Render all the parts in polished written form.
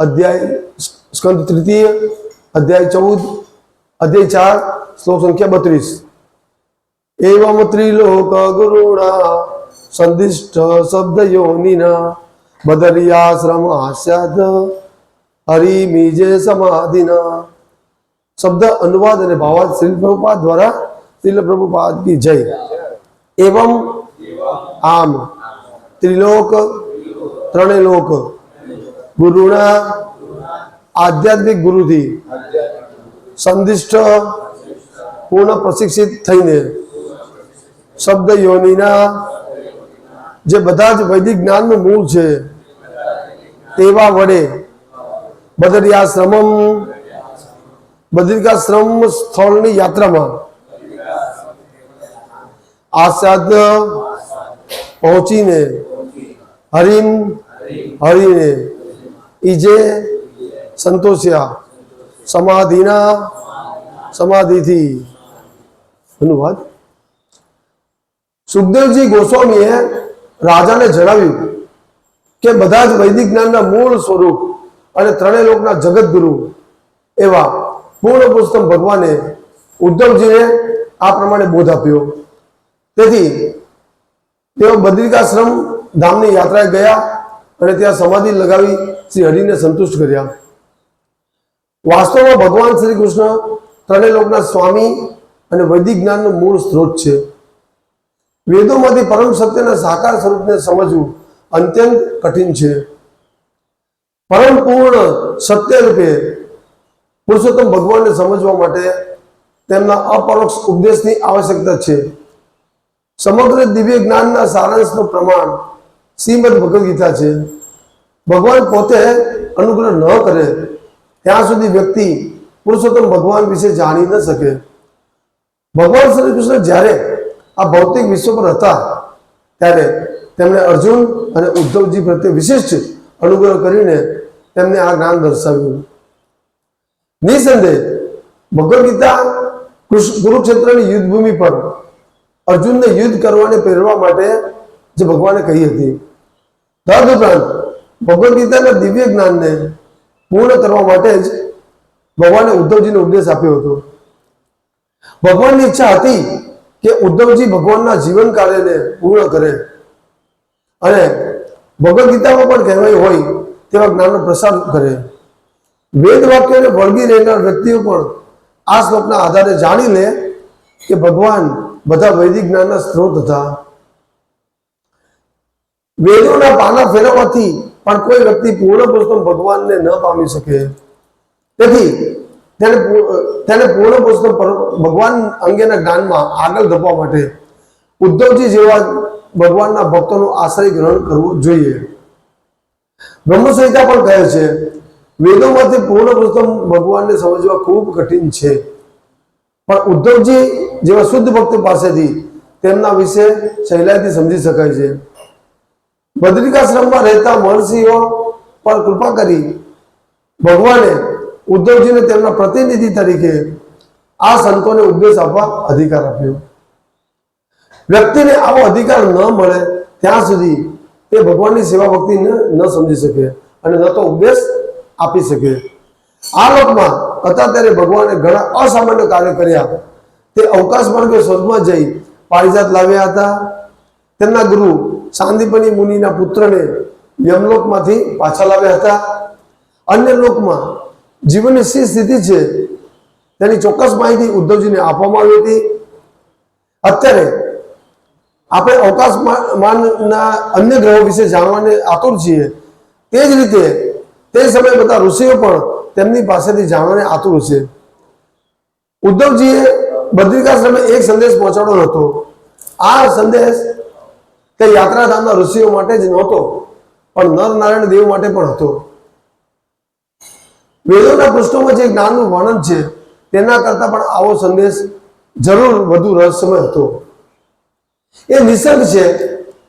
अध्याय स्कंद तृतीय अध्याय 14 अध्याय 4 श्लोक संख्या 32। एवं त्रिलोक गुरुणा संदिष्ट शब्द योनिना बदरियाश्रम आस्याद हरिमीजे समाधिना। शब्द अनुवाद और भावार्थ श्रील प्रभुपाद द्वारा श्रील प्रभुपाद की जय। एवं आम त्रिलोक त्रणेय लोक गुरुना आध्यात्मिक गुरु थी संदिष्ट पूर्ण प्रशिक्षित थईने शब्द योनिना जे बधा ज वैदिक ज्ञान નું મૂળ છે તેવા વડે બદ્રિકાશ્રમ સ્થળની યાત્રામાં આસ્યાદ પહોંચીને હરિને ઈજે સંતોષ્યા સમાધિથી। ધન્યવાદ। સુખદેવજી ગોસ્વામીએ રાજાને જણાવ્યું કે બધા જ વૈદિક જ્ઞાનના મૂળ સ્વરૂપ અને ત્રણેય લોકના જગતગુરુ એવા પૂર્ણ પુરુષોત્તમ ભગવાને ઉદ્ધવજીને આ પ્રમાણે બોધ આપ્યો। તેથી તેઓ બદ્રિકાશ્રમ ધામની યાત્રાએ ગયા અને ત્યાં સમાધિ લગાવી શ્રી હરિને સંતુષ્ટ કર્યા। વાસ્તવમાં ભગવાન શ્રી કૃષ્ણ ત્રણેય લોકના સ્વામી અને વૈદિક જ્ઞાનનો મૂળ સ્ત્રોત છે। વેદોમાંથી પરમ સત્યના સાકાર સ્વરૂપને સમજવું અત્યંત કઠિન છે। પરમ પૂર્ણ સત્ય રૂપે પુરુષોત્તમ ભગવાનને સમજવા માટે તેમના અપરોક્ષ ઉપદેશની આવશ્યકતા છે। સમગ્ર દિવ્ય જ્ઞાનના સારાંશનું પ્રમાણ શ્રીમદ ભગવદ ગીતા છે। ભગવાન પોતે અનુગ્રહ ન કરે ત્યાં સુધી વ્યક્તિ પુરુષોત્તમ ભગવાન વિશે જાણી ન શકે। ભગવાન શ્રી કૃષ્ણ જ્યારે આ ભૌતિક વિશ્વ પર હતા ત્યારે તેમણે અર્જુન અને ઉદ્ધવજી પ્રત્યે વિશિષ્ટ અનુગ્રહ કરીને તેમને આ જ્ઞાન દર્શાવ્યું। નિસંદેહ ભગવદ ગીતા કુરુક્ષેત્રની યુદ્ધભૂમિ પર અર્જુનને યુદ્ધ કરવાને પ્રેરવા માટે જે ભગવાને કહી હતી। તદુપરાંત ભગવદ ગીતાના દિવ્ય જ્ઞાનને પૂર્ણ કરવા માટે જ ભગવાને ઉદ્ધવજીને ઉપદેશ આપ્યો હતો। ભગવાનની ઈચ્છા હતી કે ઉદ્ધવજી ભગવાનના જીવન કાર્યને પૂર્ણ કરે અને ભગવદ ગીતામાં પણ કહેવાયું હોય તેવા જ્ઞાનનો પ્રસાર કરે। વેદ વાક્યોને વળગી રહેનાર વ્યક્તિઓ પણ આ શ્લોકના આધારે જાણી લે કે ભગવાન બધા વૈદિક જ્ઞાનના સ્ત્રોત હતા। વેદોના પાના ફેરવવાથી પણ કોઈ વ્યક્તિ પૂર્ણ પુરુષોત્તમ ભગવાનને ન પામી શકે। તેથી તેને પૂર્ણ પુરુષોત્તમ ભગવાન અંગેના જ્ઞાનમાં આગળ ધપવા માટે ઉદ્ધવજી જેવા ભગવાનના ભક્તોનો આશ્રય ગ્રહણ કરવો જોઈએ। બ્રહ્મસંહિતા પણ કહે છે વેદોમાંથી પૂર્ણ પુરુષોત્તમ ભગવાનને સમજવા ખૂબ કઠિન છે, પણ ઉદ્ધવજી જેવા શુદ્ધ ભક્તો પાસેથી તેમના વિશે સહેલાઈથી સમજી શકાય છે। બદ્રિકાશ્રમમાં રહેતા મહર્ષિઓ પર કૃપા કરી ભગવાને ઉદ્ધવજીને તેમના પ્રતિનિધિ તરીકે આ સંતોને ઉપદેશ આપવા અધિકાર આપ્યો। વ્યક્તિને આવો અધિકાર ન મળે ત્યાં સુધી તે ભગવાનની સેવા ભક્તિ ન સમજી શકે અને ન તો ઉપદેશ આપી શકે। આ લોકમાં હતા ત્યારે ભગવાને ઘણા અસામાન્ય કાર્ય કર્યા। તે અવકાશ માર્ગે સ્વર્ગમાં જઈ પારિજાત લાવ્યા હતા। તેમના ગુરુ સાંદીપની મુનિના પુત્રને યમલોકમાંથી પાછા લાવ્યા હતા। અન્ય લોકમાં જીવનની શી સ્થિતિ છે તેની ચોક્કસ માહિતી ઉદ્ધવજીને આપવામાં આવી હતી। અત્યારે આપણે અવકાશમાનના અન્ય ગ્રહો વિશે જાણવાને આતુર છીએ। તે જ રીતે તે સમયે બધા ઋષિઓ પણ તેમની પાસેથી જાણવાને આતુર છે। ઉદ્ધવજીએ બદ્રિકાશ્રમે એક સંદેશ પહોંચાડ્યો હતો। આ સંદેશ તે યાત્રાધામના ઋષિઓ માટે જ નહોતો પણ નર નારાયણ દેવ માટે પણ હતો। વેદોના પૃષ્ઠોમાં જે જ્ઞાનનું વર્ણન છે તેના કરતા પણ આવો સંદેશ જરૂર વધુ રહસ્યમય હતો। એ નિસર્ગ છે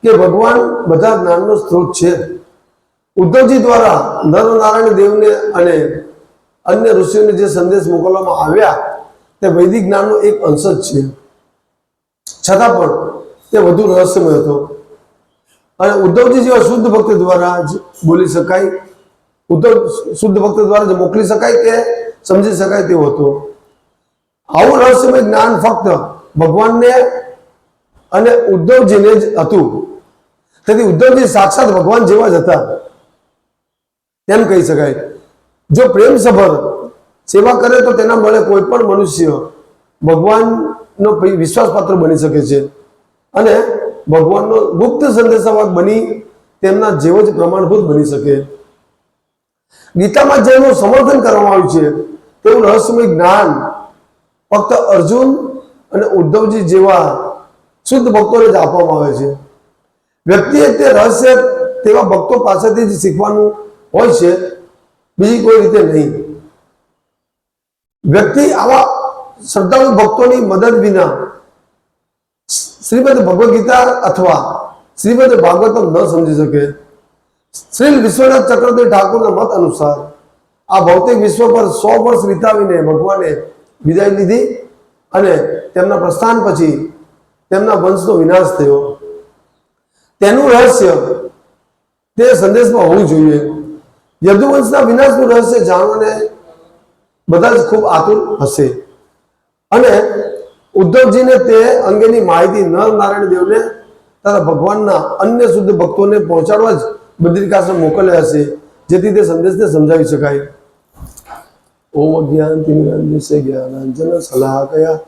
કે ભગવાન બધા જ્ઞાનનો સ્ત્રોત છે। ઉદ્ધવજી દ્વારા નર નારાયણ દેવને અને અન્ય ઋષિઓને જે સંદેશ મોકલવામાં આવ્યા તે વૈદિક જ્ઞાનનો એક અંશ જ છે, છતાં પણ તે વધુ રહસ્યમય હતો અને ઉદ્ધવજી જેવા શુદ્ધ ભક્ત દ્વારા જ બોલી શકાય ઉદ્ધવ શુદ્ધ ભક્ત દ્વારા જ મોકલી શકાય કે સમજી શકાય તેવું હતું. આવું રહસ્યમય જ્ઞાન ફક્ત ભગવાનને અને ઉદ્ધવજીને જ હતું. તેથી ઉદ્ધવજી સાક્ષાત ભગવાન જેવા જ હતા તેમ કહી શકાય. જો પ્રેમ સભર સેવા કરે તો તેના મળે કોઈ પણ મનુષ્ય ભગવાનનો વિશ્વાસપાત્ર બની શકે છે અને ભગવાનનો ગુપ્ત સંદેશાવાહક બની તેમના જેવો જ પ્રમાણભૂત બની શકે. ગીતામાં જેનું સમર્થન કરવામાં આવ્યું છે તેવું રહસ્યમય જ્ઞાન ફક્ત અર્જુન અને ઉદ્ધવજી જેવા શુદ્ધ ભક્તોને જ આપવામાં આવે છે. વ્યક્તિએ તે રહસ્ય તેવા ભક્તો પાસેથી જ શીખવાનું હોય છે, બીજી કોઈ રીતે નહીં. વ્યક્તિ આવા શ્રદ્ધાળુ ભક્તોની મદદ વિના શ્રીમદ ભગવદ ગીતા અથવા શ્રીમદ ભાગવતમ ન સમજી શકે. શ્રી વિશ્વનાથ ચક્રવર્તી ઠાકુરના મત અનુસાર આ ભૌતિક વિશ્વ પર 100 વર્ષ વિતાવીને ભગવાને વિદાય લીધી અને તેમના પ્રસ્થાન પછી તેમના વંશનો વિનાશ થયો. તેનું રહસ્ય તે સંદેશમાં હોવું જોઈએ. યદુવંશના વિનાશનું રહસ્ય જાણવાને બધા જ ખૂબ આતુર હશે અને ઉદ્ધવજીને તે અંગેની માહિતી નર નારાયણ દેવને તથા ભગવાનના અન્ય શુદ્ધ ભક્તોને પહોંચાડવા જ બદ્રિકાશ્રમ મોકલ્યા હશે, જેથી તે સંદેશને સમજાવી શકાય. ઓમ અજ્ઞાનતિમિરાન્ધસ્ય જ્ઞાનાંજન શલાકયા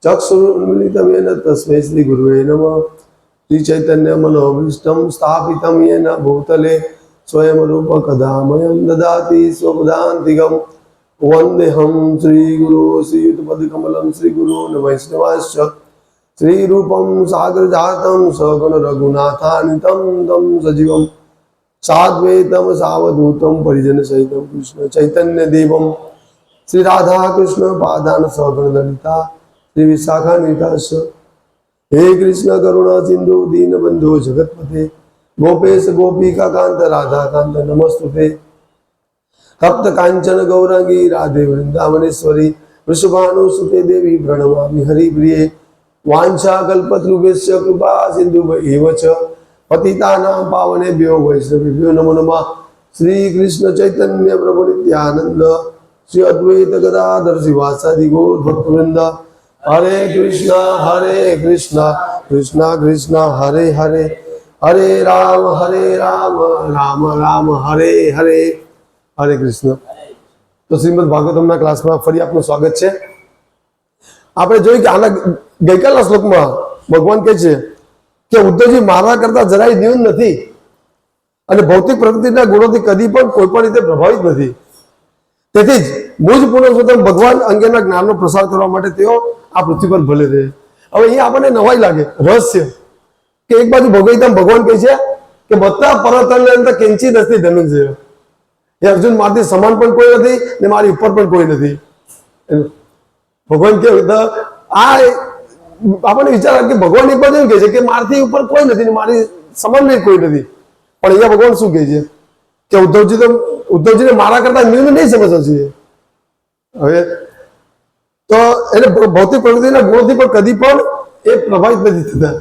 ચક્ષુરુન્મિલિતમેન તસ્મૈ શ્રી ગુરુવે નમઃ. શ્રી ચૈતન્ય મનોભીષ્ટં સ્થાપિतं येन ભૂતલે સ્વયં રૂપ કદામયં દદાતિ સ્વપદાન્તિકં. વંદેહમ શ્રી ગુરુ શ્રીયુતપદકમલમ શ્રી ગુરુ વૈષ્ણવાશ્ચ શ્રી રૂપમ સાગર જાતમ સગુણ રઘુનાથાનિતમ તમ સજીવમ સાદ્વૈતમ સાવધૂતમ પરિજન સહિતમ કૃષ્ણ ચૈતન્ય દેવમ શ્રી રાધા કૃષ્ણ પાદાન સગુણ લલિતા શ્રી વિશાખાન્વિતાશ્ચ. હે કૃષ્ણ કરુણા સિંધુ દીનબંધુ જગતપતે ગોપેશ ગોપિકા કાંત રાધા કાંત નમસ્તુતે. તપ્ત કાંચન ગૌરાંગી રાધે વૃંદાવનેશ્વરી વૃષભાનુસુતે દેવી પ્રણમામિ હરિપ્રિયે. વાંછા કલ્પતૃભ્યશ્ચ કૃપા સિંધુ એવ ચ પતિતાનાં પાવનેભ્યો વૈષ્ણવેભ્યો નમો નમઃ. શ્રી કૃષ્ણ ચૈતન્ય પ્રભુ નિત્યાનંદ શ્રી અદ્વૈત ગદાધર શ્રીવાસાદિ ગૌર ભક્તવૃંદ. હરે કૃષ્ણ કૃષ્ણ કૃષ્ણ હરે હરે હરે રામ રામ રામ હરે હરે. હરે કૃષ્ણ. તો શ્રીમદ ભાગવતમના ક્લાસમાં ફરી આપનું સ્વાગત છે. આપણે જોયું કે આના ગઈકાલના શ્લોકમાં ભગવાન કહે છે કે ઉદ્ધવજી મારવા કરતા જરાય ન્યૂન નથી અને ભૌતિક પ્રકૃતિના ગુણોથી કદી પણ કોઈ પણ રીતે પ્રભાવિત નથી. તેથી જ મુજ પુરુષોત્તમ ભગવાન અંગેના જ્ઞાનનો પ્રસાર કરવા માટે તેઓ આ પૃથ્વી પર ભલે રહે. હવે અહીંયા આપણને નવાઈ લાગે રહસ્ય કે એક બાજુ ભગવદ્ગીતામાં ભગવાન કહે છે કે બધા પર્વતોની અંદર કિંચિત અસ્તિ ધનુંજય. એ અર્જુન મારથી સમાન પણ કોઈ નથી ને મારી ઉપર પણ કોઈ નથી. ભગવાન કેવું આ આપણને વિચાર કે ભગવાન એક બાજુ એમ કહે છે કે મારથી ઉપર કોઈ નથી ને મારી સમાન નહીં કોઈ નથી, પણ અહીંયા ભગવાન શું કહે છે કે ઉદ્ધવજીને મારા કરતા ન્યૂન નહીં સમજવા જોઈએ. હવે તો એને ભૌતિક પ્રકૃતિના ગુણોથી પણ કદી પણ એ પ્રભાવિત નથી થતા.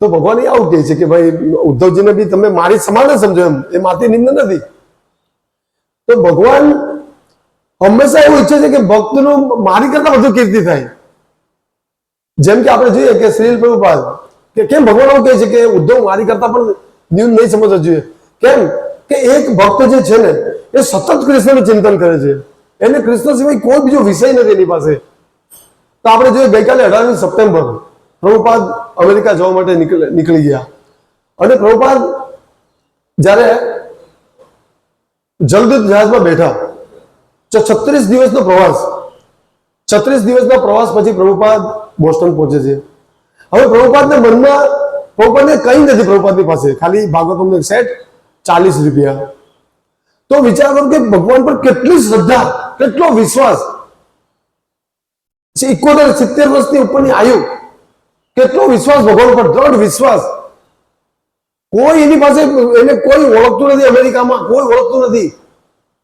તો ભગવાન આવું કહે છે કે ભાઈ ઉદ્ધવજીને બી તમે મારી સમાન જ સમજો, એમ એ મારથી નિંદ નથી. તો ભગવાન હંમેશા એવું ઈચ્છે છે કે ભક્તનું મારી કરતા વધુ કીર્તિ થાય. જેમ કે આપણે જોઈએ કે શ્રીલ પ્રભુપાદ કે કેમ ભગવાન એવું કહે છે કે ઉદ્ધવ મારી કરતા પણ ન્યૂન નહીં સમજવા જોઈએ. કેમ કે એક ભક્ત જે છે ને એ સતત કૃષ્ણનું ચિંતન કરે છે, એને કૃષ્ણ સિવાય કોઈ બીજો વિષય નથી એની પાસે. તો આપણે જોઈએ ગઈકાલે 18મી સપ્ટેમ્બર પ્રભુપાદ અમેરિકા જવા માટે નીકળી ગયા અને પ્રભુપાદ જ્યારે જલદૂત જહાજમાં બેઠા 36 દિવસનો પ્રવાસ, 36 દિવસના પ્રવાસ પછી પ્રભુપાદ બોસ્ટન પહોંચે છે. હવે પ્રભુપાદને મનમાં પ્રભુપાદને કઈ નથી, પ્રભુપાદની પાસે ખાલી ભાગવતમનો એક સેટ 40 રૂપિયા. તો વિચાર કરો કે ભગવાન પર કેટલી શ્રદ્ધા, કેટલો વિશ્વાસ. 71-70 વર્ષની ઉપરની આયુ, કેટલો વિશ્વાસ ભગવાન પર, દ્રઢ વિશ્વાસ. કોઈ એની પાસે એને કોઈ ઓળખતું નથી, અમેરિકામાં કોઈ ઓળખતું નથી.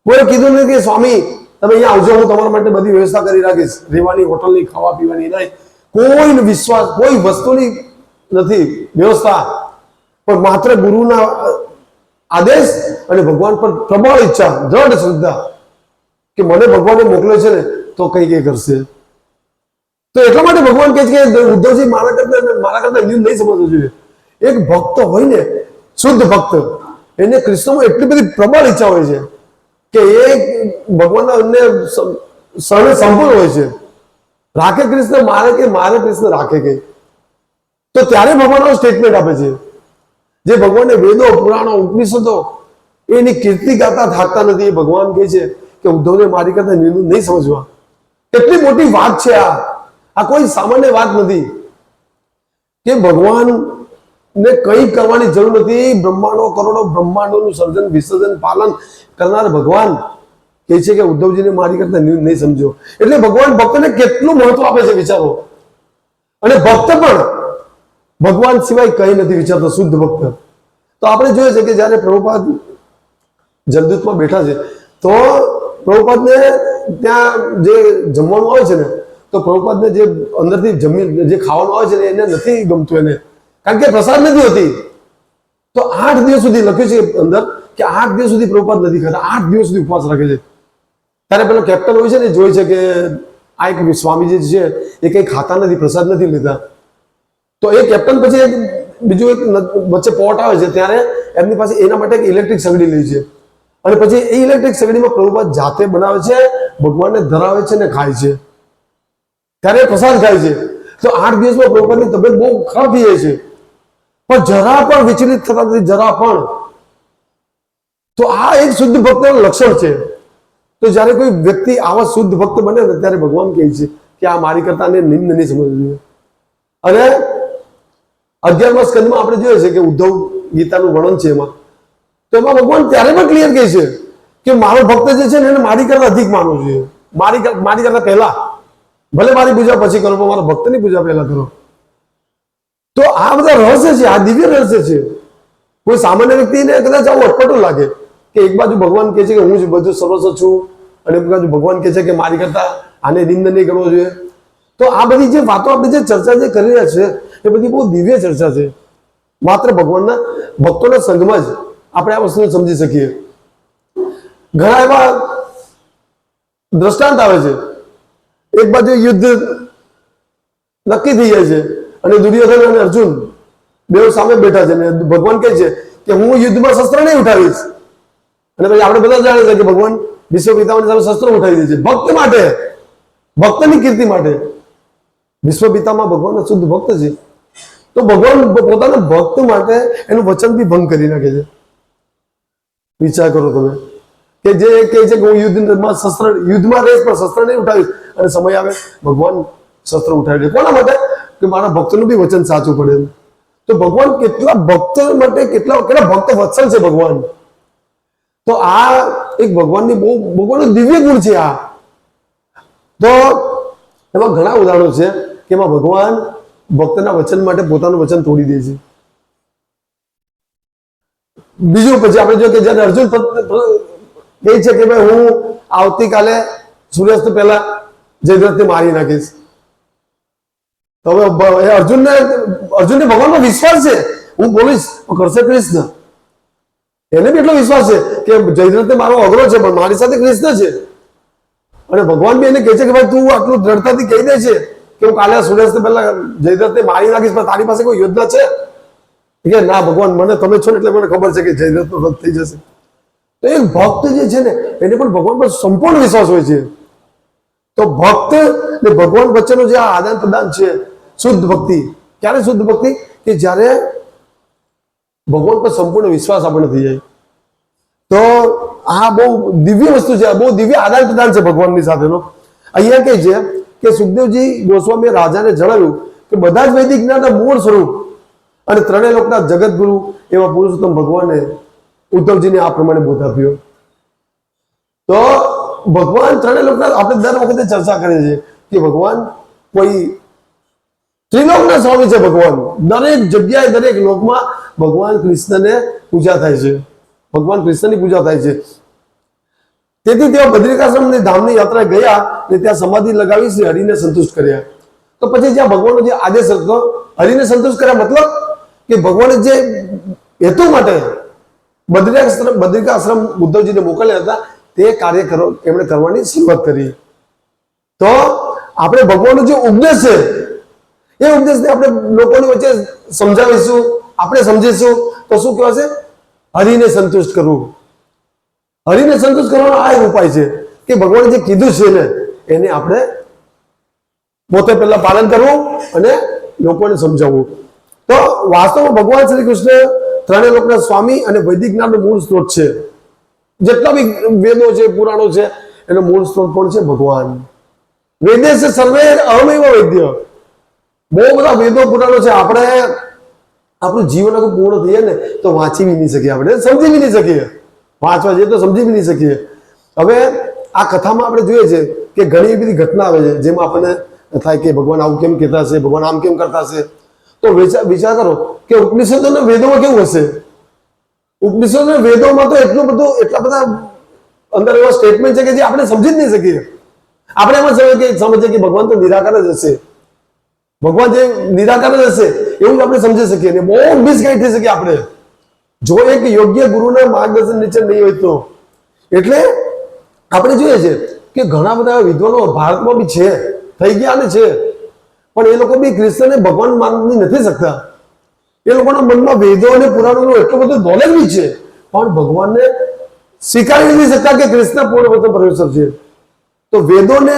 કોઈ કીધું નથી કે સ્વામી તમે અહીંયા આવજો, હું તમારા માટે બધી વ્યવસ્થા કરી રાખીશ, રહેવાની, હોટલની, ખાવા પીવાની નહીં. કોઈ વિશ્વાસ, કોઈ વસ્તુની નથી વ્યવસ્થા, પણ માત્ર ગુરુના આદેશ અને ભગવાન પર પ્રબળ ઈચ્છા, દ્રઢ શ્રદ્ધા કે મને ભગવાને મોકલ્યો છે ને તો કઈ કરશે. તો એટલા માટે ભગવાન કહે છે કે ઉદ્ધવજી મારા કરતા નહીં સમજવું જોઈએ. એક ભક્ત હોય ને, શુદ્ધ ભક્ત, એને કૃષ્ણમાં એટલી બધી પ્રબળ ઈચ્છા હોય છે કે એ ભગવાનના અન્ય શરણે સંપૂર્ણ હોય છે. રાખે કૃષ્ણ મારે કે મારે કૃષ્ણ રાખે કે, તો ત્યારે ભગવાન સ્ટેટમેન્ટ આપે છે. જે ભગવાનને વેદો, પુરાણો, ઉપનિષદો એની કીર્તિ ગાતા થાકતા નથી. એ ભગવાન કહે છે કે ઉદ્ધવને મારી કરતા નહીં સમજવા. કેટલી મોટી વાત છે આ કોઈ સામાન્ય વાત નથી કે ભગવાન ને કઈ કરવાની જરૂર નથી. બ્રહ્માંડો, કરોડો બ્રહ્માંડોનું સર્જન, વિસર્જન, પાલન કરનાર ભગવાન કહે છે કે ઉદ્ધવજીને મારી કરતા નહીં સમજો. એટલે ભગવાન ભક્તને કેટલું મહત્વ આપે છે વિચારો. અને ભક્ત પણ ભગવાન સિવાય કઈ નથી વિચારતો, શુદ્ધ ભક્ત. તો આપણે જોઈએ છે કે જયારે પ્રભુપાદ જલદૂતમાં બેઠા છે તો પ્રભુપાદને ત્યાં જે જમવાનું આવે છે ને, તો પ્રભુપાદને જે અંદરથી જે ખાવાનું આવે છે ને એને નથી ગમતું એને, કારણ કે પ્રસાદ નથી હોતી. તો 8 દિવસ સુધી લખ્યું છે અંદર કે 8 દિવસ સુધી પ્રભુપાદ નથી ખાતા, 8 દિવસ સુધી ઉપવાસ રાખે છે. ત્યારે પેલો કેપ્ટન હોય છે ને, જોઈ છે કે આ એક સ્વામીજી છે એ કઈ ખાતા નથી, પ્રસાદ નથી લેતા. તો એ કેપ્ટન પછી બીજું એક વચ્ચે પોટ આવે છે, ત્યારે એમની પાસે એના માટે એક ઇલેક્ટ્રિક સગડી લે છે. અને પછી એ ઇલેક્ટ્રિક સગડીમાં પ્રભુપાદ જાતે બનાવે છે, ભગવાનને ધરાવે છે ને ખાય છે. ત્યારે પ્રસાદ ખાય છે. તો 8 દિવસમાં પ્રભુપાદની તબિયત બહુ ખરાબ થઈ જાય છે, પણ જરા પણ વિચલિત થતા નથી, જરા પણ. તો આ એક શુદ્ધ ભક્તનું લક્ષણ છે. તો જ્યારે કોઈ વ્યક્તિ આવા શુદ્ધ ભક્ત બને ને ત્યારે ભગવાન કહે છે કે આ મારી કરતા નિમ્ન નહીં સમજવું જોઈએ. અને 11મા સ્કંદમાં આપણે જોઈએ છે કે ઉદ્ધવ ગીતાનું વર્ણન છે એમાં, તો એમાં ભગવાન ત્યારે પણ ક્લિયર કહે છે કે મારો ભક્ત જે છે ને એને મારી કરતા અધિક માનવું જોઈએ. મારી કરતા પહેલા, ભલે મારી પૂજા પછી કરો પણ મારા ભક્તની પૂજા પહેલા કરો. તો આ બધા રહસ્ય છે, આ દિવ્ય રહસ્ય છે. કોઈ સામાન્ય વ્યક્તિને કદાચ આવું અટપટું લાગે કે એક બાજુ ભગવાન કહે છે કે હું જ બધું સર્વસ્વ છું, અને એક બાજુ ભગવાન કહે છે કે મારી કરતા આને નિંદ નહીં કરવો જોઈએ. તો આ બધી જે વાતો આપણે જે ચર્ચા જે કરી રહ્યા છે એ બધી બહુ દિવ્ય ચર્ચા છે. માત્ર ભગવાનના ભક્તોના સંઘમાં જ આપણે આ વસ્તુને સમજી શકીએ. ઘણા એવા દ્રષ્ટાંત આવે છે. એક બાજુ યુદ્ધ નક્કી થઈ જાય છે અને દુર્યોધન અને અર્જુન બેઉ સામે બેઠા છે, અને ભગવાન કહે છે કે હું યુદ્ધમાં શસ્ત્ર નહીં ઉઠાવીશ. અને પછી આપણે બધા જાણીએ છીએ કે ભગવાન વિશ્વ પિતામાની સામે શસ્ત્ર ઉઠાવી દે છે ભક્ત માટે, ભક્તની કીર્તિ માટે. વિશ્વ પિતામાં ભગવાન શુદ્ધ ભક્ત છે, તો ભગવાન પોતાના ભક્ત માટે એનું વચન બી ભંગ કરી નાખે છે. વિચાર કરો તમે કે જે કહે છે કે હું યુદ્ધમાં રહીશ પણ શસ્ત્ર નહીં ઉઠાવીશ, અને સમય આવે ભગવાન શસ્ત્ર ઉઠાવી દે. કોના માટે? કે મારા ભક્તનું બી વચન સાચું પડે. તો ભગવાન કેટલા ભક્ત માટે કેટલા ભક્ત વત્સલ છે ભગવાન. તો આ એક ભગવાનની ભગવાનનું દિવ્ય ગુણ છે આ. તો એમાં ઘણા ઉદાહરણો છે કે એમાં ભગવાન ભક્તના વચન માટે પોતાનું વચન તોડી દે છે. બીજું પછી આપણે જોઈએ કે જયારે અર્જુન કહે છે કે ભાઈ હું આવતીકાલે સૂર્યાસ્ત પહેલા જયદ્રથને મારી નાખીશ. તો હવે અર્જુનને ભગવાનનો વિશ્વાસ છે, હું બોલીશ કરશે કૃષ્ણ. એને બી એટલો વિશ્વાસ છે કે જયદ્રથને મારો અઘરો છે પણ મારી સાથે કૃષ્ણ છે. અને ભગવાન બી એને કહે છે કે ભાઈ તું આટલું દ્રઢતાથી કહી દે છે કે હું કાલે સૂર્યાસ્ત પહેલા જયદ્રથને મારી નાખીશ, પણ તારી પાસે કોઈ યોદ્ધા છે? કે ના ભગવાન, મને તમે છો ને એટલે મને ખબર છે કે જયદ્રથનો વધ થઈ જશે. તો એક ભક્ત જે છે ને એને પણ ભગવાન પર સંપૂર્ણ વિશ્વાસ હોય છે. તો ભક્ત ને ભગવાન વચ્ચેનો જે આ આદાન પ્રદાન છે, શુદ્ધ ભક્તિ. ક્યારે શુદ્ધ ભક્તિ? કે જ્યારે ભગવાન પર સંપૂર્ણ વિશ્વાસ આપણને થઈ જાય. તો આ બહુ દિવ્ય વસ્તુ છે, બહુ દિવ્ય આદાન પ્રદાન છે ભગવાનની સાથેનો. અહીંયા કહે છે કે સુખદેવજી ગોસ્વામીએ રાજાને જણાવ્યું કે બધા જ વૈદિક જ્ઞાનના મૂળ સ્વરૂપ અને ત્રણેય લોકના જગતગુરુ એવા પુરુષોત્તમ ભગવાને ઉદ્ધવજીને આ પ્રમાણે બોધ આપ્યો. તો ભગવાન ત્રણેય લોકના, આપણે દર વખતે ચર્ચા કરીએ છીએ કે ભગવાન કોઈ ત્રિલોકના સ્વામી છે. ભગવાન દરેક જગ્યાએ, દરેક લોકમાં ભગવાન કૃષ્ણને પૂજા થાય છે, ભગવાન કૃષ્ણની પૂજા થાય છે. તેથી તેઓ બદ્રિકાશ્રમની ધામની યાત્રા ગયા અને ત્યાં સમાધિ લગાવી શ્રી હરિને સંતુષ્ટ કર્યા. તો પછી જ્યાં ભગવાનનો જે આદેશ હતો, હરિને સંતુષ્ટ કર્યા મતલબ કે ભગવાને જે હેતુ માટે બદ્રિકાશ્રમ ઉદ્ધવજીને મોકલ્યા હતા, તે કાર્ય એમણે કરવાની શરૂઆત કરી. તો આપણે ભગવાનનો જે ઉપદેશ છે એ ઉપદેશને આપણે લોકોની વચ્ચે સમજાવીશું, આપણે સમજીશું તો શું કહેવાશે? હરિને સંતુષ્ટ કરવું. હરિને સંતુષ્ટ કરવાનો આ એક ઉપાય છે કે ભગવાને જે કીધું છે ને એને આપણે પોતે પહેલા પાલન કરવું અને લોકોને સમજાવવું. તો વાસ્તવમાં ભગવાન શ્રી કૃષ્ણ ત્રણેય લોકના સ્વામી અને વૈદિક જ્ઞાનનો મૂળ સ્ત્રોત છે. જેટલા બી વેદો છે, પુરાણો છે, એનો મૂળ સ્ત્રોત કોણ છે? ભગવાન. વેદે છે સર્વે અહમૈવ વૈદ્ય. બહુ બધા વેદો પુરાણો છે. આપણે આપણું જીવન આખું પૂર્ણ થઈએ ને તો વાંચી બી નહીં શકીએ, આપણે સમજી બી નહીં શકીએ. વાંચવા જઈએ તો સમજી બી નહીં શકીએ. હવે આ કથામાં આપણે જોઈએ છે કે ઘણી બધી ઘટના આવે છે જેમાં આપણને થાય કે ભગવાન આવું કેમ કહેતા હશે, ભગવાન આમ કેમ કરતા હશે. તો વિચાર કરો કે ઉપનિષદોના વેદોમાં કેવું હશે? ઉપનિષદોના વેદોમાં તો એટલા બધા અંદર એવા સ્ટેટમેન્ટ છે કે જે આપણે સમજી જ નહીં શકીએ. આપણે એમાં સમજીએ કે ભગવાન તો નિરાકાર જ હશે, ભગવાન જે નિરાકાર જ હશે એવું આપણે સમજી શકીએ ને બહુ મિસગાઈડ થઈ શકીએ આપણે જો એક યોગ્ય ગુરુના માર્ગદર્શન નીચે નહીં હોય તો. એટલે આપણે જોઈએ છે કે ઘણા બધા વિદ્વાનો ભારતમાં બી છે, થઈ ગયા ને છે, પણ એ લોકો બી કૃષ્ણને ભગવાન માની નથી શકતા. એ લોકોના મનમાં વેદો અને પુરાણોનો એટલો બધો નોલેજ બી છે પણ ભગવાનને સ્વીકારી નથી શકતા કે કૃષ્ણ પૂર્ણ પરમેશ્વર છે. તો વેદોને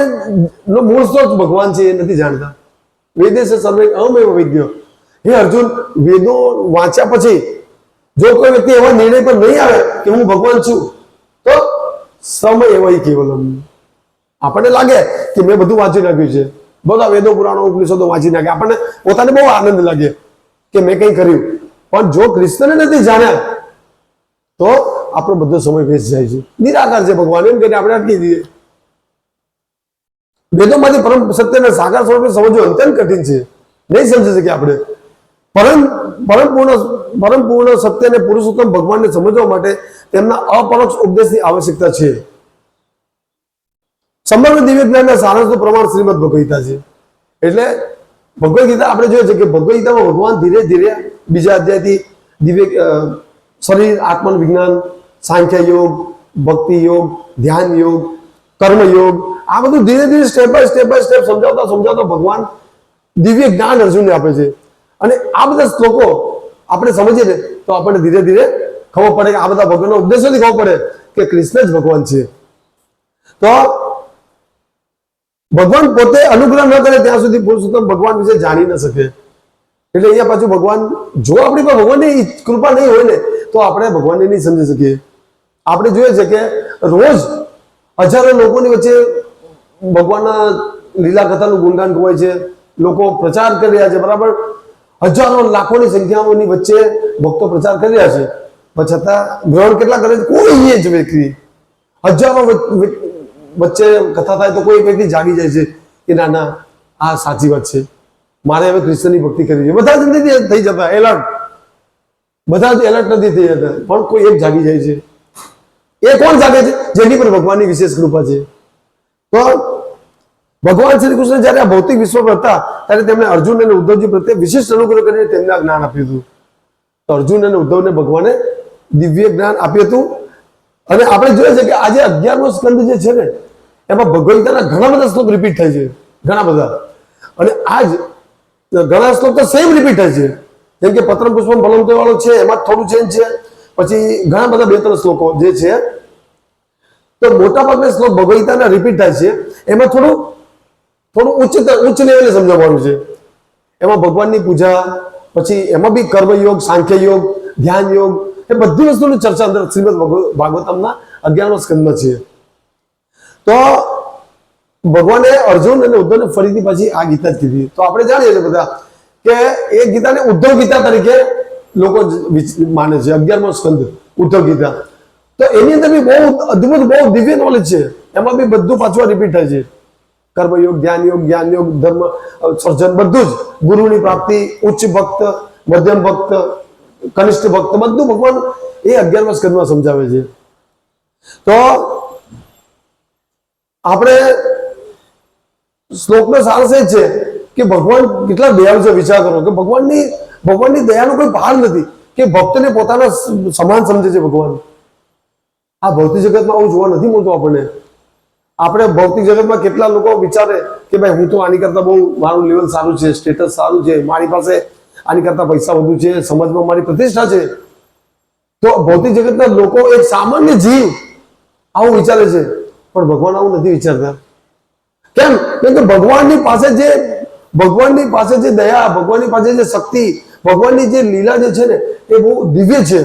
મૂળ સ્ત્રોત ભગવાન છે એ નથી જાણતા. વેદે છે સર્વે અહમૈવ વૈદ્ય. હે અર્જુન, વેદો વાંચ્યા પછી જો કોઈ વ્યક્તિ એવા નિર્ણય પર નહીં આવે કે હું ભગવાન છું તો સમય એવા કેવલમ. આપણને લાગે કે મેં બધું વાંચી નાખ્યું છે, બધા વેદો પુરાણો ઉપનિષદો વાંચી નાખ્યા, આપણને પોતાને બહુ આનંદ લાગે કે મેં કંઈ કર્યું. પણ જો કૃષ્ણને નથી જાણ્યા તો આપણો બધો સમય વેસ્ટ જાય છે. નિરાકાર છે ભગવાન એમ કરીને આપણે અટકી દઈએ. વેદોમાંથી પરમ સત્યના સાકાર સ્વરૂપે સમજવું અત્યંત કઠિન છે, નહીં સમજી શકીએ આપણે. પરમ પૂર્ણ સત્યને પુરુષોત્તમ ભગવાનને સમજવા માટે તેમના અપરોક્ષ ઉપદેશની આવશ્યકતા છે. સમગ્ર દિવ્ય જ્ઞાનના સારાંશનું પ્રમાણ શ્રીમદ ભગવદ ગીતા છે. એટલે ભગવદ ગીતા આપણે જોઈએ છે કે ભગવદ ગીતામાં ભગવાન ધીરે ધીરે બીજા અધ્યાયથી દિવ્ય શરીર, આત્મન વિજ્ઞાન, સાંખ્ય યોગ, ભક્તિ યોગ, ધ્યાન યોગ, કર્મ યોગ, આ બધું ધીરે ધીરે સ્ટેપ બાય સ્ટેપ સમજાવતા ભગવાન દિવ્ય જ્ઞાન અર્જુનને આપે છે. અને આ બધા શ્લોકો આપણે સમજીએ ને તો આપણને ધીરે ધીરે ખબર પડે કે આ બધા ભગવાનના ઉપદેશોથી ખબર પડે કે કૃષ્ણ જ ભગવાન છે. તો ભગવાન પોતે અનુગ્રહ ન કરે ત્યાં સુધી પુરુષોત્તમ ભગવાન વિશે જાણી ન શકે. એટલે અહીંયા પાછું ભગવાન, જો આપણી પર ભગવાનની કૃપા નહીં હોય ને તો આપણે ભગવાનને નહીં સમજી શકીએ. આપણે જોઈએ છે કે રોજ હજારો લોકોની વચ્ચે ભગવાનના લીલા કથાનું ગુણગાન ગવાય છે, લોકો પ્રચાર કરી રહ્યા છે, બરાબર. હજારો લાખોની સંખ્યાઓની વચ્ચે ભક્તો પ્રચાર કરી રહ્યા છે, પણ છતાં ગ્રહણ કેટલા કરે છે? કોઈ જ વ્યક્તિ. હજારો વચ્ચે કથા થાય તો કોઈ વ્યક્તિ જાગી જાય છે કે ના ના આ સાચી વાત છે, મારે હવે કૃષ્ણની ભક્તિ કરવી છે. બધા જ નથી થઈ જતા એલર્ટ, બધા જ એલર્ટ નથી થઈ જતા, પણ કોઈ એક જાગી જાય છે. એ કોણ જાગે છે? જેની પર ભગવાનની વિશેષ કૃપા છે. તો ભગવાન શ્રી કૃષ્ણ જયારે આ ભૌતિક વિશ્વમાં હતા ત્યારે તેમણે અર્જુન અને ઉદ્ધવજી પ્રત્યે વિશિષ્ટ અનુગ્રહ કરીને તેમને આ જ્ઞાન આપ્યું હતું. તો અર્જુન અને ઉદ્ધવને ભગવાને દિવ્ય જ્ઞાન આપ્યું હતું. અને આપણે જોઈએ છે કે આજે 11મો સ્કંદ જે છે ને એમાં ભગવદ ગીતાના ઘણા બધા શ્લોક રિપીટ થાય છે, ઘણા બધા. અને આજ ઘણા શ્લોક તો સેમ રિપીટ થાય છે. જેમ કે પત્રમ પુષ્પમ ફલમ વાળો છે એમાં થોડું ચેન્જ છે, પછી ઘણા બધા 2-3 શ્લોકો જે છે તો મોટાભાગના શ્લોક ભગવદ ગીતાના રિપીટ થાય છે. એમાં થોડું ઉચ્ચ લેવલે સમજાવવાનું છે. એમાં ભગવાનની પૂજા, પછી એમાં બી કર્મયોગ, સાંખ્ય યોગ, ધ્યાન યોગ, એ બધી વસ્તુની ચર્ચા અંદર શ્રીમદ ભાગવતમના 11મા સ્કંદમાં છે. તો ભગવાને અર્જુન અને ઉદ્ધવને ફરીથી પાછી આ ગીતા જ કીધી. તો આપણે જાણીએ છીએ બધા કે એ ગીતાને ઉદ્ધવ ગીતા તરીકે લોકો માને છે. 11મો સ્કંદ ઉદ્ધવ ગીતા. તો એની અંદર બી બહુ અદ્ભુત, બહુ દિવ્ય નોલેજ છે. એમાં બી બધું પાછું રિપીટ થાય છે. કર્મયોગ, ધ્યાન યોગ, જ્ઞાન યોગ, ધર્મ સર્જન, બધું જ, ગુરુની પ્રાપ્તિ, ઉચ્ચ ભક્ત, મધ્યમ ભક્ત, કનિષ્ઠ ભક્ત, બધું ભગવાન એ 11મા સ્કંદમાં સમજાવે છે. તો આપણે શ્લોકનો સારાંશ એ છે કે ભગવાન કેટલા દયાળુ છે. વિચાર કરો કે ભગવાનની દયાનો કોઈ પાર નથી. કે ભક્તને પોતાના સમાન સમજે છે ભગવાન. આ ભૌતિક જગતમાં આવું જોવા નથી મળતું આપણને. આપણે ભૌતિક જગતમાં કેટલા લોકો વિચારે કે ભાઈ હું તો આની કરતા બહુ મારું લેવલ સારું છે, સ્ટેટસ સારું છે, મારી પાસે આની કરતા પૈસા વધુ છે, સમાજમાં મારી પ્રતિષ્ઠા છે. તો ભૌતિક જગતના લોકો એક સામાન્ય જીવ આવું વિચારે છે, પણ ભગવાન આવું નથી વિચારતા. કેમ? કેમ કે ભગવાનની પાસે જે દયા, ભગવાનની પાસે જે શક્તિ, ભગવાનની જે લીલા જે છે ને એ બહુ દિવ્ય છે.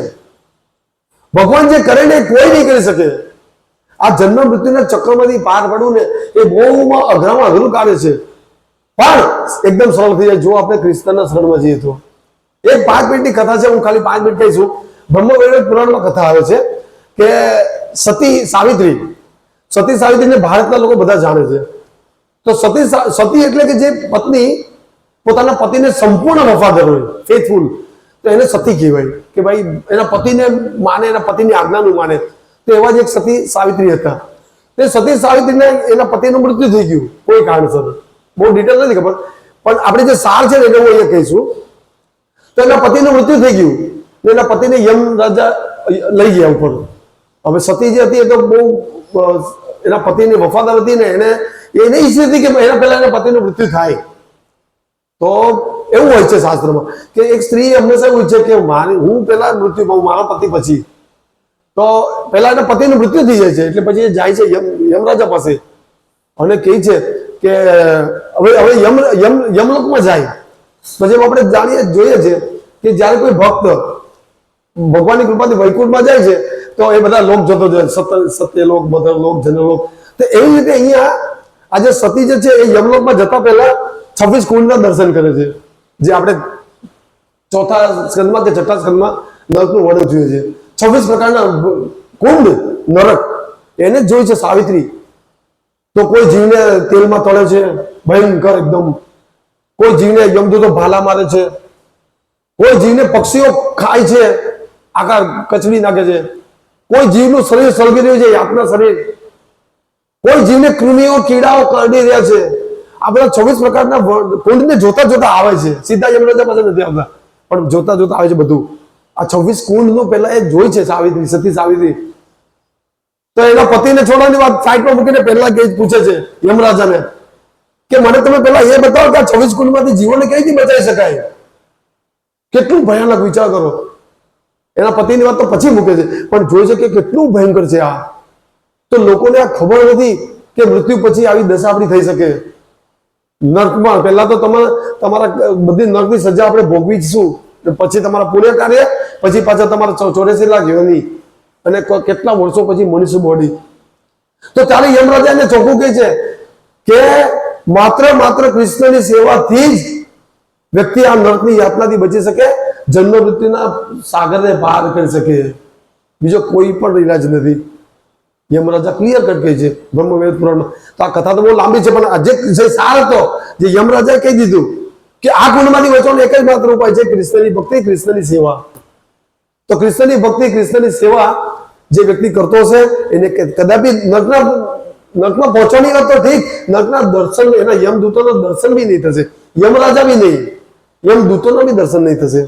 ભગવાન જે કરે ને કોઈ નહીં કરી શકે. આ જન્મ મૃત્યુના ચક્રમાંથી પાર પડવું ને એ બહુ અઘરામાં અઘરું કાર્ય છે, પણ એકદમ સરળ થઈ જાય જો આપણે કૃષ્ણના શરણમાં જઈએ તો. એક 5 મિનિટની કથા છે, હું ખાલી 5 મિનિટ કહીશું. બ્રહ્મવૈવર્ત પુરાણમાં કથા આવે છે કે સતી સાવિત્રીને ભારતના લોકો બધા જાણે છે. તો સતી એટલે કે જે પત્ની પોતાના પતિને સંપૂર્ણ વફાદાર હોય, ફેથફુલ, તો એને સતી કહેવાય કે ભાઈ એના પતિને માને, એના પતિની આજ્ઞાનું માને. તો એવા જ એક સતી સાવિત્રી હતા. તે સતી સાવિત્રીને એના પતિનું મૃત્યુ થઈ ગયું કોઈ કારણસર. બહુ ડિટેલ નથી ખબર, પણ આપણે જે સાર છે ને એને હું અહીંયા કહીશું. તો એના પતિનું મૃત્યુ થઈ ગયું, એના પતિને યમ રાજા લઈ ગયા ઉપર. હવે સતી જે હતી એ તો બહુ એના પતિની વફાદાર હતી ને એને ઈચ્છતી હતી કે એના પહેલા એના પતિનું મૃત્યુ થાય. તો એવું હોય છે શાસ્ત્રમાં કે એક સ્ત્રી હંમેશા એવું ઈચ્છે કે હું પહેલા મૃત્યુ પાઉં, મારા પતિ પછી. તો પહેલા એના પતિનું મૃત્યુ થઈ જાય છે, એટલે પછી એ જાય છે યમરાજા પાસે અને કહે છે કે હવે યમલોકમાં જાય. પછી આપણે જોઈએ છે કે જ્યારે કોઈ ભક્ત ભગવાનની કૃપાથી વૈકુંઠમાં જાય છે તો એ બધા લોક જતો જાય, સત્યલોક, મધરલોક, જનલોક. તો એવી રીતે અહીંયા આજે સતી જે છે એ યમલોકમાં જતા પહેલા 26 કુંડના દર્શન કરે છે, જે આપણે 4થા સ્કંદમાં કે 6થા સ્કંદમાં નરકનું વર્ણન થયું છે. 26 પ્રકારના કુંડ, નરક, એને જ જોઈ છે સાવિત્રી. તો કોઈ જીવને તેલમાં તળે છે ભયંકર એકદમ, કોઈ જીવને યમદૂતો ભાલા મારે છે, કોઈ જીવને પક્ષીઓ ખાય છે, આખા કચડી નાખે છે, કોઈ જીવનું શરીર સળગી રહ્યું છે, યાતના શરીર, કોઈ જીવને કૃમિઓ, કીડાઓ કરડી રહ્યા છે. આ બધા 26 પ્રકારના કુંડને જોતા જોતા આવે છે, સીધા યમરાજા પાસે નથી આવતા, પણ જોતા જોતા આવે છે બધું. આ 26 કુંડનું પહેલા એ જોઈ છે સાવિત્રી, સતી સાવિત્રી. તો એના પતિને છોડવાની વાત સાઈડમાં મૂકીને પહેલા પૂછે છે યમરાજાને કે મને તમે પહેલા એ બતાવો કે આ 26 કુંડમાંથી જીવોને કઈ રીતે બચાવી શકાય. કેટલું ભયાનક, વિચાર કરો. એના પતિની વાત તો પછી મૂકે છે, પણ જોઈ છે કે કેટલું ભયંકર છે આ. તો લોકોને આ ખબર નથી કે મૃત્યુ પછી આવી દશા આપણી થઈ શકે. નર્કમાં પહેલા તો તમારા બધી નર્કની સજા આપણે ભોગવીશું, પછી તમારા પુણ્ય કાર્ય, પછી પાછા તમારા 84 લાખ યોની, અને કેટલા વર્ષો પછી મનુષ્ય બોડી. તો ચાલે યમરાજા એને ચોખ્ખું કહે છે કે માત્ર કૃષ્ણની સેવાથી જ વ્યક્તિ આ નર્કની યાતનાથી બચી શકે, જન્મ મૃત્યુના સાગરને પાર કરી શકે. બીજો કોઈ પણ ઇલાજ નથી. યમરાજા ક્લિયર કટ કહે છે બ્રહ્મવૈવર્ત પુરાણમાં. તો આ કથા તો બહુ લાંબી છે, પણ આજે જે સાર હતો જે યમરાજાએ કહી દીધું કે આ કુંડમાંથી બચવાનો એક જ માત્ર ઉપાય છે કૃષ્ણની ભક્તિ, કૃષ્ણની સેવા. તો કૃષ્ણની ભક્તિ, કૃષ્ણની સેવા જે વ્યક્તિ કરતો હશે એને કદાપી નર્કમાં પહોંચવાની વાત તો ઠીક, નર્કના દર્શન, એના યમદૂતોના દર્શન બી નહીં થશે, યમરાજા બી નહીં, યમદૂતોના બી દર્શન નહીં થશે.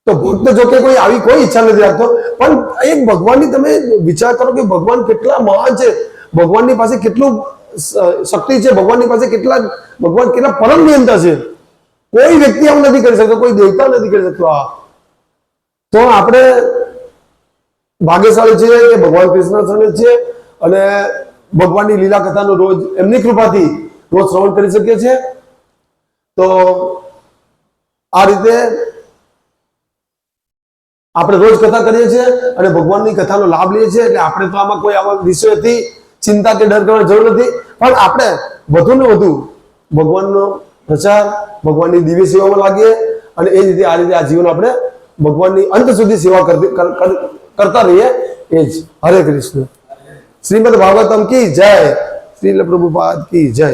તો ભક્ત જો કે કોઈ આવી કોઈ ઈચ્છા નથી રાખતો, પણ એક ભગવાનની તમે વિચાર કરો કે ભગવાન કેટલા મહાન છે, ભગવાનની પાસે કેટલું શક્તિ છે, ભગવાનની પાસે ભગવાન કેટલા પરમ નિયંતા છે. કોઈ વ્યક્તિ આવું નથી કરી શકતો, કોઈ દેવતા નથી કરી શકતો. આ તો આપણે ભાગ્યશાળી છીએ કે ભગવાન કૃષ્ણ શરણે છીએ અને ભગવાનની લીલા કથાનો રોજ એમની કૃપાથી રોજ શ્રવણ કરી શકીએ છીએ. તો આ રીતે આપણે રોજ કથા કરીએ છીએ અને ભગવાનની કથાનો લાભ લઈએ છીએ. એટલે આપણે તો આમાં કોઈ આવા વિષયોથી ચિંતા કે ડર કરવાની જરૂર નથી, પણ આપણે વધુ ને વધુ ભગવાનનો પ્રચાર, ભગવાનની દિવ્ય સેવામાં લાગીએ અને એ રીતે આ જીવન આપણે ભગવાનની અંત સુધી સેવા કરતા રહીએ. એ જ. હરે કૃષ્ણ. શ્રીમદ ભાગવતમ કી જય, શ્રીલ પ્રભુપાદ કી જય.